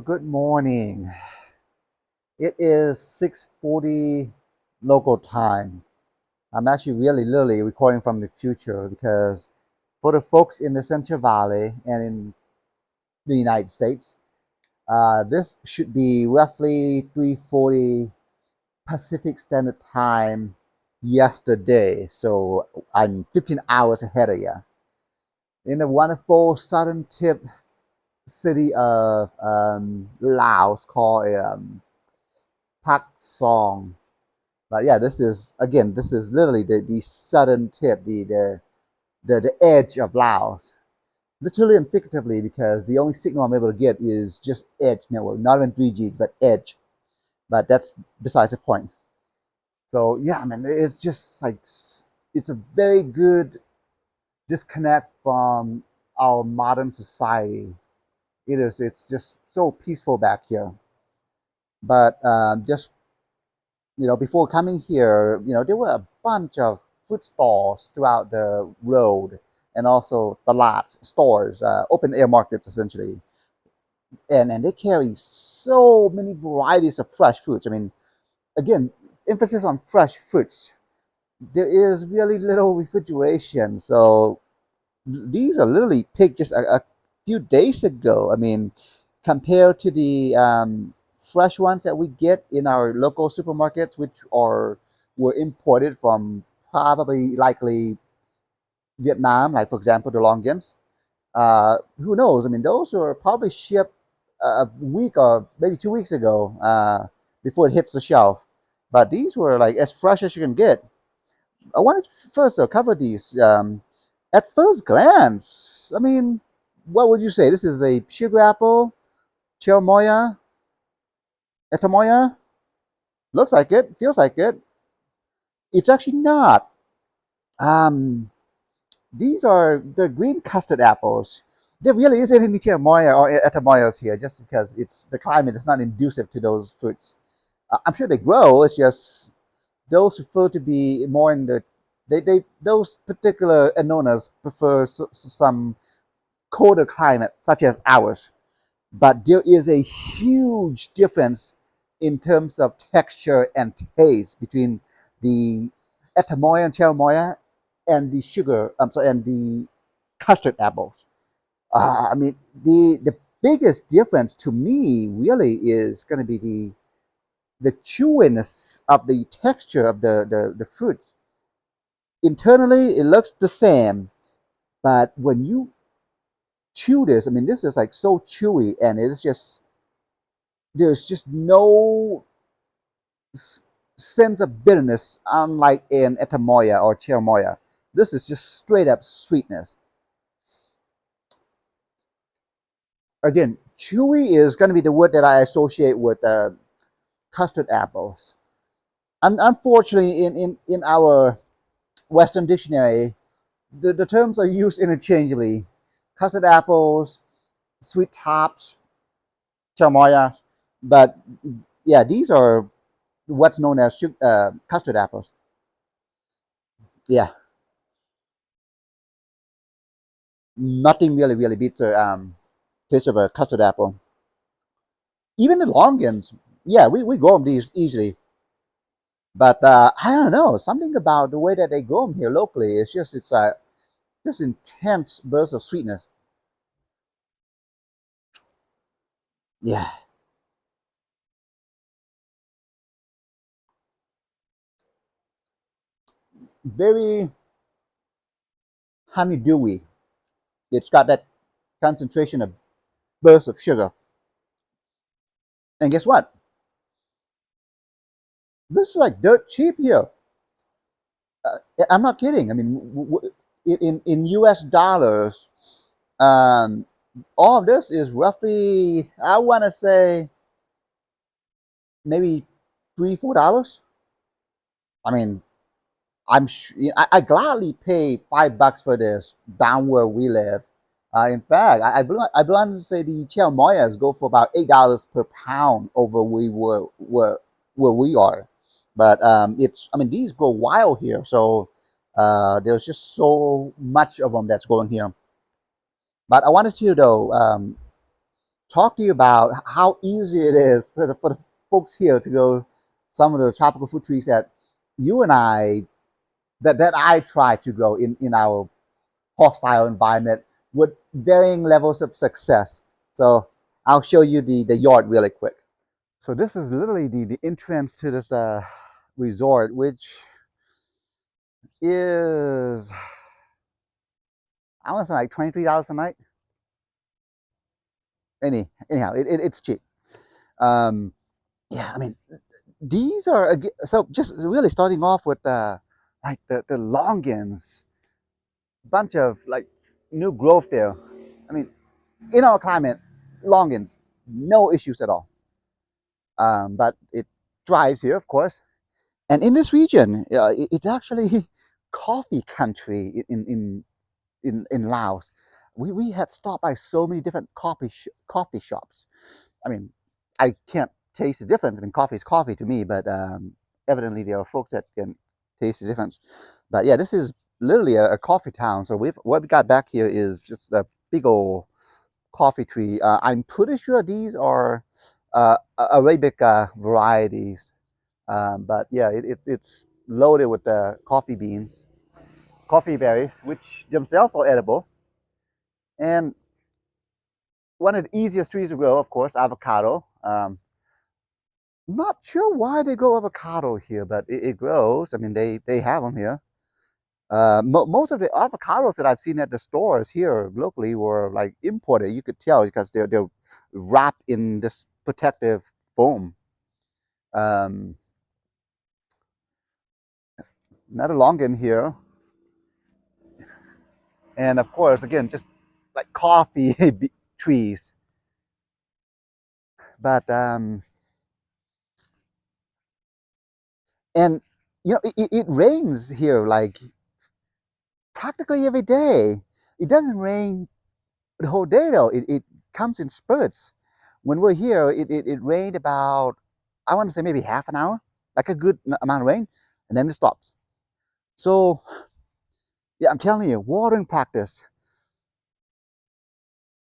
Good morning. It is 6:40 local time. I'm actually really literally recording from the future because for the folks in the Central Valley and in the United States, this should be roughly 3:40 Pacific Standard Time yesterday. So I'm 15 hours ahead of you. In the wonderful southern tip city of Laos called Pak Song. But yeah, this is literally the southern tip, the edge of Laos. Literally and figuratively, because the only signal I'm able to get is just edge network, not even 3G, but edge. But that's besides the point. So yeah, man, it's just like it's a very good disconnect from our modern society. It's just so peaceful back here. But just before coming here, there were a bunch of food stalls throughout the road and also the lots, stores, open air markets essentially. And they carry so many varieties of fresh fruits. I mean, again, emphasis on fresh fruits. There is really little refrigeration. So these are literally picked just a few days ago. I mean, compared to the fresh ones that we get in our local supermarkets, which are were imported from probably likely Vietnam, like for example the Longans. Who knows? I mean, those were probably shipped a week or maybe 2 weeks ago before it hits the shelf. But these were like as fresh as you can get. I wanted to first cover these. At first glance, I mean, what would you say? This is a sugar apple, cherimoya, etamoya. Looks like it, feels like it. It's actually not. Um, these are the green custard apples. There really isn't any cherimoya or etamoyas here, just because it's the climate is not conducive to those fruits. I'm sure they grow. It's just those prefer to be more in the they those particular anonas prefer some colder climate, such as ours. But there is a huge difference in terms of texture and taste between the etamoya and cherimoya and the sugar. I'm sorry, and the custard apples. I mean, the biggest difference to me really is going to be the chewiness of the texture of the fruit. Internally, it looks the same, but when you chew this, I mean, this is like so chewy, and it's just there's just no sense of bitterness, unlike in etamoya or cherimoya. This is just straight up sweetness. Again, chewy is going to be the word that I associate with custard apples. Unfortunately, in our Western dictionary, the terms are used interchangeably. Custard apples, sweet tops, chamoya, but yeah, these are what's known as custard apples. Yeah, nothing really beats the taste of a custard apple. Even the longans, yeah, we grow them these easily. But I don't know, something about the way that they grow them here locally. It's just intense bursts of sweetness. Yeah, very honeydewy. It's got that concentration of bursts of sugar. And guess what? This is like dirt cheap here. I'm not kidding. I mean, in U.S. dollars, um, all of this is roughly, I want to say, maybe $3 4. I mean, I gladly pay $5 for this down where we live. In fact, I believe to say the Chiao Moyas go for about $8 per pound over where we are. But it's I mean these go wild here, so there's just so much of them that's going here. But I wanted to though talk to you about how easy it is for the folks here to go some of the tropical fruit trees that you and I that I try to grow in our hostile environment with varying levels of success. So I'll show you the yard really quick. So this is literally the entrance to this resort, which is I want to say like $23 a night. Anyhow, it's cheap. Um, yeah, I mean these are so just really starting off with like the longans, bunch of like new growth there. I mean, in our climate, longans, no issues at all. But it thrives here, of course. And in this region, it's actually coffee country in Laos. We had stopped by so many different coffee shops. I mean, I can't taste the difference. I mean, coffee is coffee to me, but evidently there are folks that can taste the difference. But yeah, this is literally a coffee town. So what we got back here is just a big old coffee tree. I'm pretty sure these are Arabic varieties. But yeah, it's loaded with coffee beans, coffee berries, which themselves are edible. And one of the easiest trees to grow, of course, avocado. Not sure why they grow avocado here, but it grows. I mean, they have them here. Most of the avocados that I've seen at the stores here locally were like imported. You could tell because they're wrapped in this protective foam. Um, Another longan here, and of course, again, just like coffee trees. But and you know, it rains here like practically every day. It doesn't rain the whole day though. It comes in spurts. When we're here, it rained about I want to say maybe half an hour, like a good amount of rain, and then it stops. So yeah, I'm telling you, watering practice,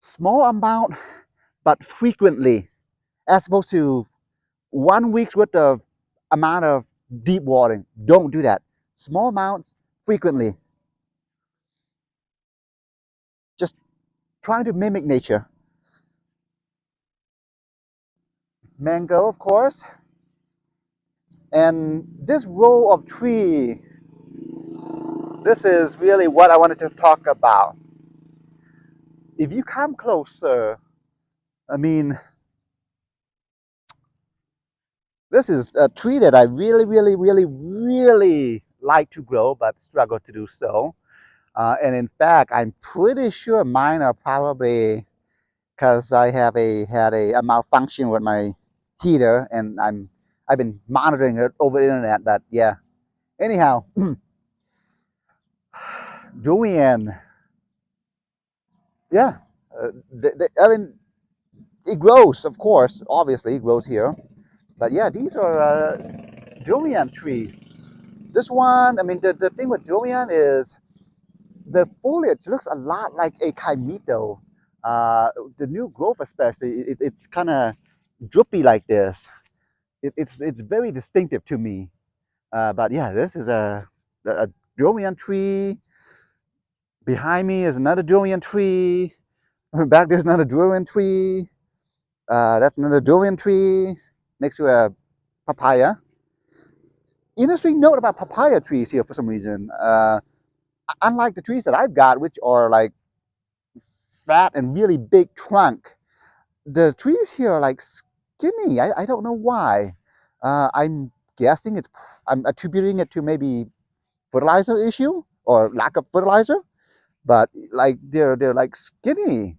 small amount but frequently, as opposed to 1 week's worth of amount of deep watering. Don't do that. Small amounts frequently. Just trying to mimic nature. Mango, of course. And this row of tree, this is really what I wanted to talk about. If you come closer, I mean, this is a tree that I really like to grow, but struggle to do so. And in fact, I'm pretty sure mine are probably because I have a malfunction with my heater, and I've been monitoring it over the internet. But yeah, anyhow, Durian, yeah, I mean it grows, of course, obviously it grows here. But yeah, these are durian trees. This one, I mean, the thing with durian is the foliage looks a lot like a kaimito. Uh, the new growth, especially, it's kind of droopy like this. It's very distinctive to me. But yeah, this is a durian tree. Behind me is another durian tree. Back there's another durian tree. That's another durian tree next to a papaya. Interesting note about papaya trees here for some reason. Unlike the trees that I've got, which are like fat and really big trunk, the trees here are like skinny. I don't know why. I'm guessing I'm attributing it to maybe fertilizer issue or lack of fertilizer, but like they're like skinny,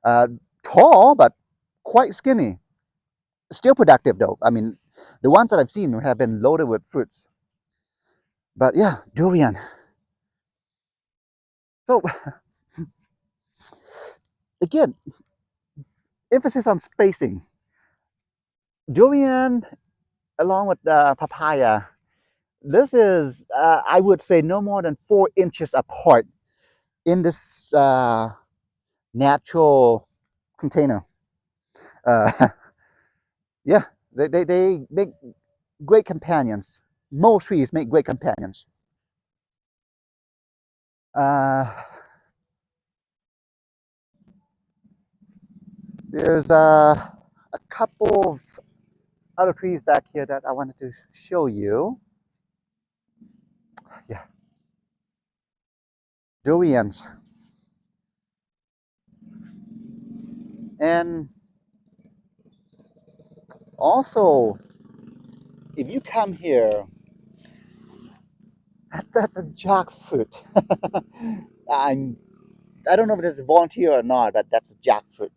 uh, tall but quite skinny. Still productive though. I mean, the ones that I've seen have been loaded with fruits. But yeah, durian. So again, emphasis on spacing. Durian along with papaya. This is I would say no more than 4 inches apart in this natural container. Uh, yeah, they make great companions. Most trees make great companions. Uh, there's a couple of other trees back here that I wanted to show you. Yeah, durians. And also, if you come here, that's a jackfruit. I'm, I don't know if it's volunteer or not, but that's a jackfruit.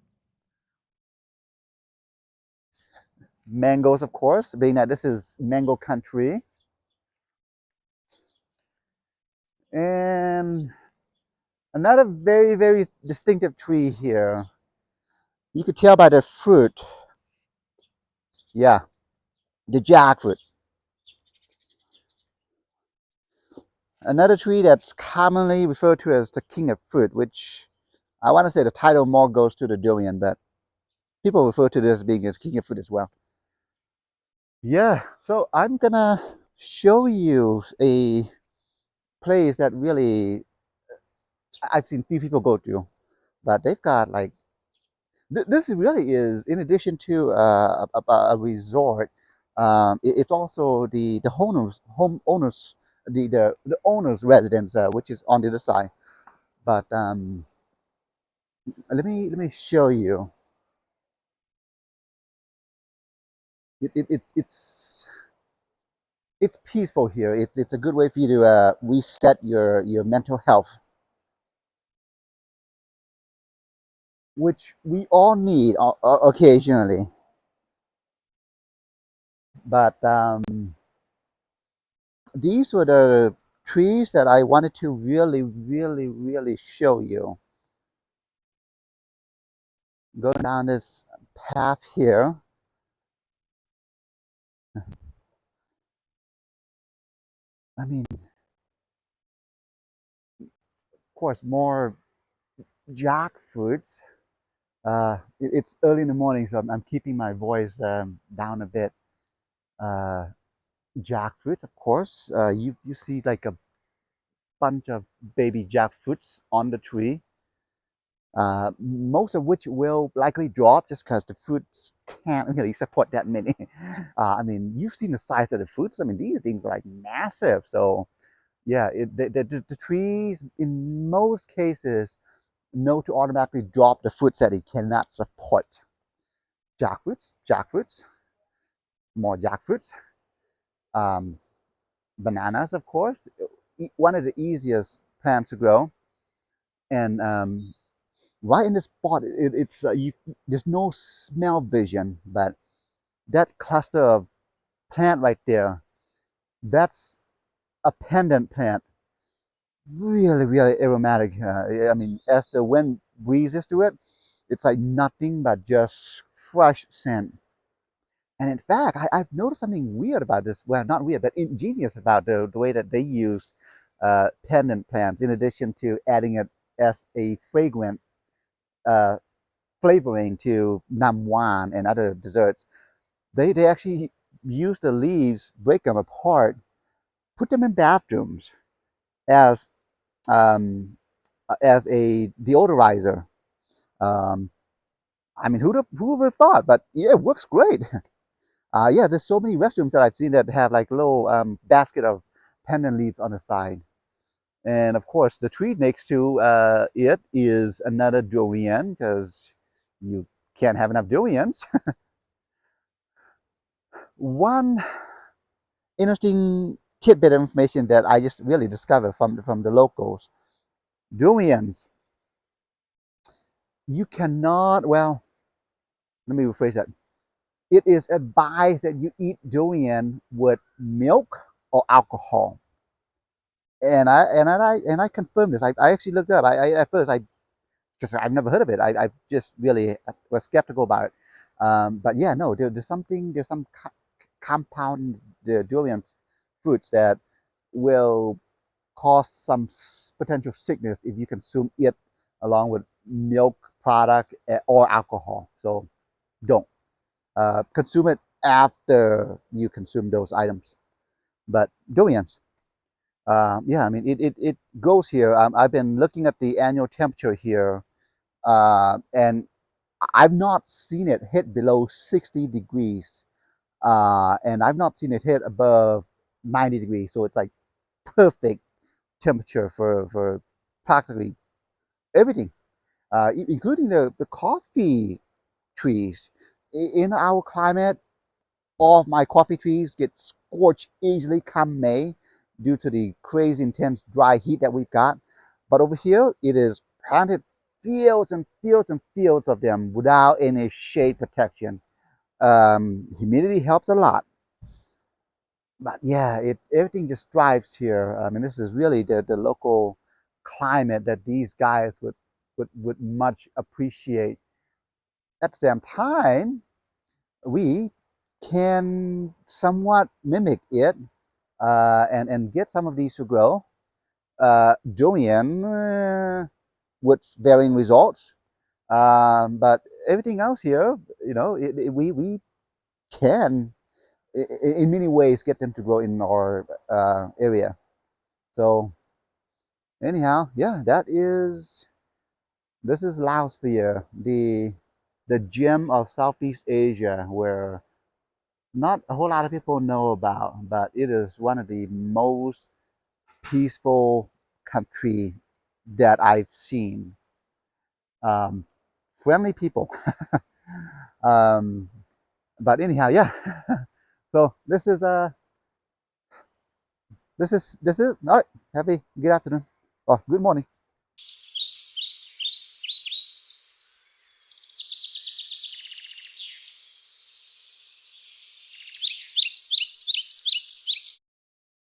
Mangoes, of course, being that this is mango country. And another very, very distinctive tree here. You could tell by the fruit. Yeah, the jackfruit. Another tree that's commonly referred to as the king of fruit, which I want to say the title more goes to the durian, but people refer to this as being a king of fruit as well. Yeah, so I'm gonna show you a place that really I've seen few people go to, but they've got like this really is in addition to a resort. It's also the homeowners the owner's residence, which is on the other side. But let me show you. It's peaceful here. It's a good way for you to reset your mental health, which we all need occasionally. But these were the trees that I wanted to really, really, really show you. Going down this path here. I mean, of course, more jackfruits. It's early in the morning, so I'm keeping my voice down a bit. Uh, Jackfruits, of course. You see like a bunch of baby jackfruits on the tree. Most of which will likely drop just because the fruits can't really support that many. I mean, you've seen the size of the fruits. I mean, these things are like massive. So, yeah, the trees in most cases know to automatically drop the fruits that it cannot support. Jackfruits, more jackfruits. Um, Bananas, of course, one of the easiest plants to grow. And right in this spot, it's there's no smell vision, but that cluster of plant right there, that's a pendant plant. Really, really aromatic. I mean, as the wind breezes to it, it's like nothing but just fresh scent. And in fact, I've noticed something weird about this. Well, not weird, but ingenious about the way that they use pendant plants in addition to adding it as a fragrant uh, flavoring to nam wan and other desserts. They actually use the leaves, break them apart, put them in bathrooms as um, as a deodorizer. Um, I mean, who would have thought? But yeah, it works great. Yeah, there's so many restrooms that I've seen that have like little basket of pandan leaves on the side. And of course, the tree next to it is another durian because you can't have enough durians. One interesting tidbit of information that I just really discovered from the locals: durians. You cannot. Well, let me rephrase that. It is advised that you eat durian with milk or alcohol. And I confirmed this. I actually looked it up. At first I because I've never heard of it. I just really was skeptical about it. But yeah, no, there's some compound the durian fruits that will cause some potential sickness if you consume it along with milk product or alcohol. So don't consume it after you consume those items. But durians, yeah, I mean it grows here. I've been looking at the annual temperature here, and I've not seen it hit below 60 degrees, and I've not seen it hit above 90 degrees. So it's like perfect temperature for practically everything, including the coffee trees. In our climate, all of my coffee trees get scorched easily come May due to the crazy intense dry heat that we've got. But over here, it is planted fields and fields and fields of them without any shade protection. Humidity helps a lot, but yeah, everything just thrives here. I mean, this is really the local climate that these guys would much appreciate. At the same time, we can somewhat mimic it, and get some of these to grow. Durian with varying results, but everything else here, we can in many ways get them to grow in our area. So anyhow, yeah, this is Laos for you, the gem of Southeast Asia, where not a whole lot of people know about, but it is one of the most peaceful country that I've seen. Um, Friendly people. um, but anyhow, yeah. So this is all right. Happy good afternoon or good morning.